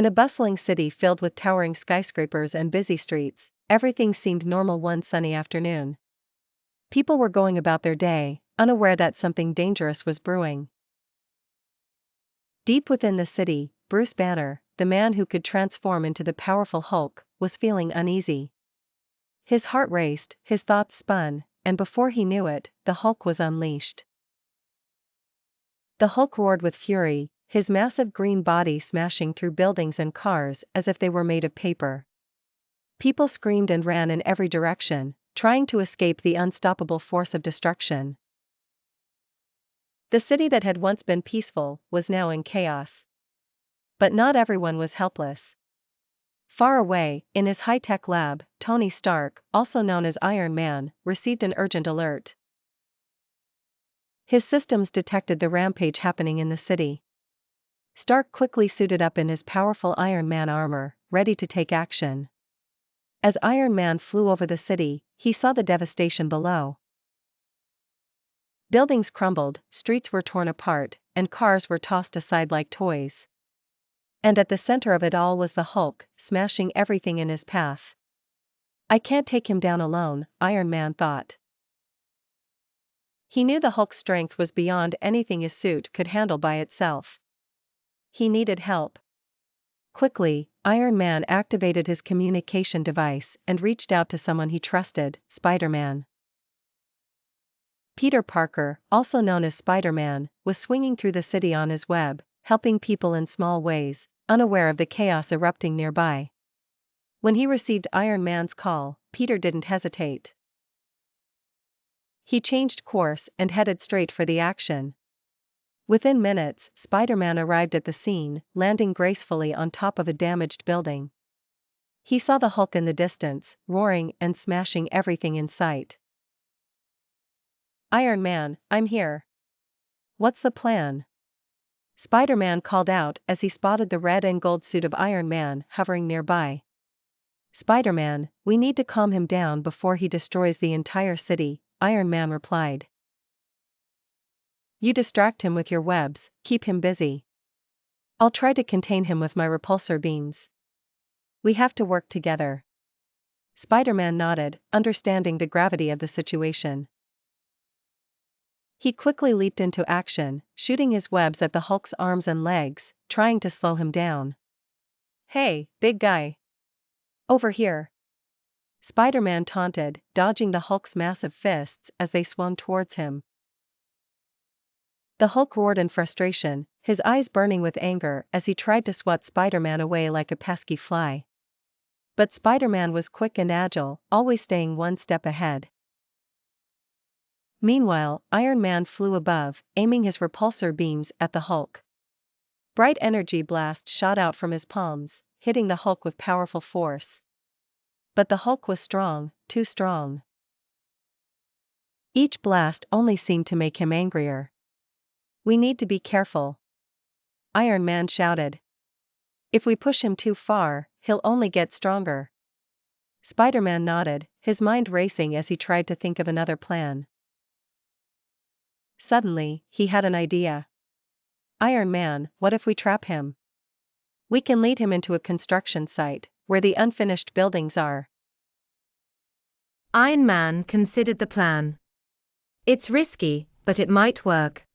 In a bustling city filled with towering skyscrapers and busy streets, everything seemed normal one sunny afternoon. People were going about their day, unaware that something dangerous was brewing. Deep within the city, Bruce Banner, the man who could transform into the powerful Hulk, was feeling uneasy. His heart raced, his thoughts spun, and before he knew it, the Hulk was unleashed. The Hulk roared with fury, his massive green body smashing through buildings and cars as if they were made of paper. People screamed and ran in every direction, trying to escape the unstoppable force of destruction. The city that had once been peaceful was now in chaos. But not everyone was helpless. Far away, in his high-tech lab, Tony Stark, also known as Iron Man, received an urgent alert. His systems detected the rampage happening in the city. Stark quickly suited up in his powerful Iron Man armor, ready to take action. As Iron Man flew over the city, he saw the devastation below. Buildings crumbled, streets were torn apart, and cars were tossed aside like toys. And at the center of it all was the Hulk, smashing everything in his path. I can't take him down alone, Iron Man thought. He knew the Hulk's strength was beyond anything his suit could handle by itself. He needed help. Quickly, Iron Man activated his communication device and reached out to someone he trusted, Spider-Man. Peter Parker, also known as Spider-Man, was swinging through the city on his web, helping people in small ways, unaware of the chaos erupting nearby. When he received Iron Man's call, Peter didn't hesitate. He changed course and headed straight for the action. Within minutes, Spider-Man arrived at the scene, landing gracefully on top of a damaged building. He saw the Hulk in the distance, roaring and smashing everything in sight. Iron Man, I'm here. What's the plan? Spider-Man called out as he spotted the red and gold suit of Iron Man hovering nearby. Spider-Man, we need to calm him down before he destroys the entire city, Iron Man replied. You distract him with your webs, keep him busy. I'll try to contain him with my repulsor beams. We have to work together. Spider-Man nodded, understanding the gravity of the situation. He quickly leaped into action, shooting his webs at the Hulk's arms and legs, trying to slow him down. Hey, big guy! Over here! Spider-Man taunted, dodging the Hulk's massive fists as they swung towards him. The Hulk roared in frustration, his eyes burning with anger as he tried to swat Spider-Man away like a pesky fly. But Spider-Man was quick and agile, always staying one step ahead. Meanwhile, Iron Man flew above, aiming his repulsor beams at the Hulk. Bright energy blasts shot out from his palms, hitting the Hulk with powerful force. But the Hulk was strong, too strong. Each blast only seemed to make him angrier. We need to be careful. Iron Man shouted. If we push him too far, he'll only get stronger. Spider-Man nodded, his mind racing as he tried to think of another plan. Suddenly, he had an idea. Iron Man, what if we trap him? We can lead him into a construction site, where the unfinished buildings are. Iron Man considered the plan. It's risky, but it might work.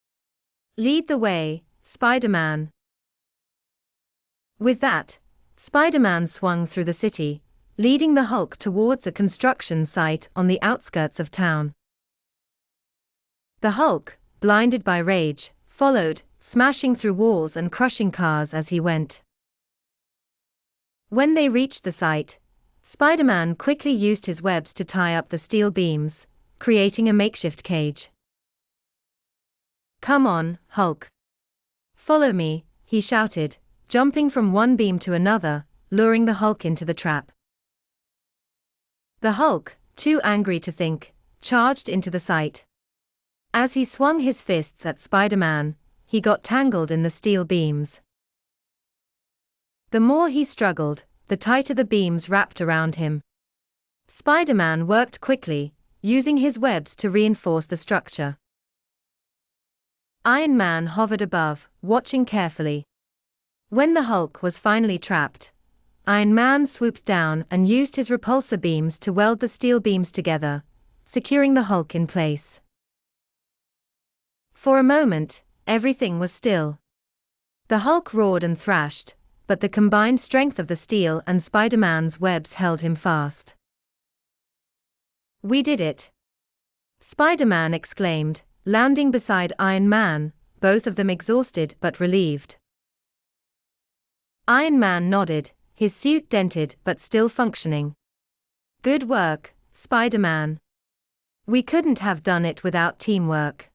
Lead the way, Spider-Man. With that, Spider-Man swung through the city, leading the Hulk towards a construction site on the outskirts of town. The Hulk, blinded by rage, followed, smashing through walls and crushing cars as he went. When they reached the site, Spider-Man quickly used his webs to tie up the steel beams, creating a makeshift cage. Come on, Hulk. Follow me, he shouted, jumping from one beam to another, luring the Hulk into the trap. The Hulk, too angry to think, charged into the site. As he swung his fists at Spider-Man, he got tangled in the steel beams. The more he struggled, the tighter the beams wrapped around him. Spider-Man worked quickly, using his webs to reinforce the structure. Iron Man hovered above, watching carefully. When the Hulk was finally trapped, Iron Man swooped down and used his repulsor beams to weld the steel beams together, securing the Hulk in place. For a moment, everything was still. The Hulk roared and thrashed, but the combined strength of the steel and Spider-Man's webs held him fast. "We did it!" Spider-Man exclaimed, landing beside Iron Man, both of them exhausted but relieved. Iron Man nodded, his suit dented but still functioning. "Good work, Spider-Man. We couldn't have done it without teamwork."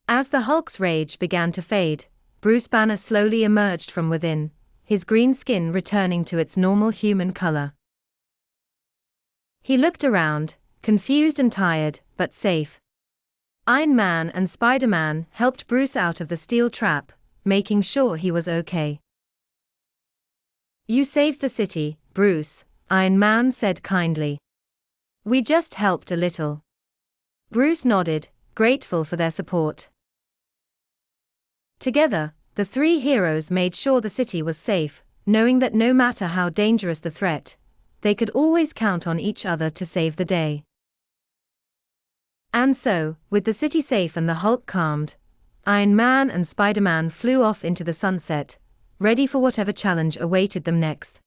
As the Hulk's rage began to fade, Bruce Banner slowly emerged from within, his green skin returning to its normal human color. He looked around, confused and tired, but safe. Iron Man and Spider-Man helped Bruce out of the steel trap, making sure he was okay. "You saved the city, Bruce," Iron Man said kindly. "We just helped a little." Bruce nodded, grateful for their support. Together, the three heroes made sure the city was safe, knowing that no matter how dangerous the threat, they could always count on each other to save the day. And so, with the city safe and the Hulk calmed, Iron Man and Spider-Man flew off into the sunset, ready for whatever challenge awaited them next.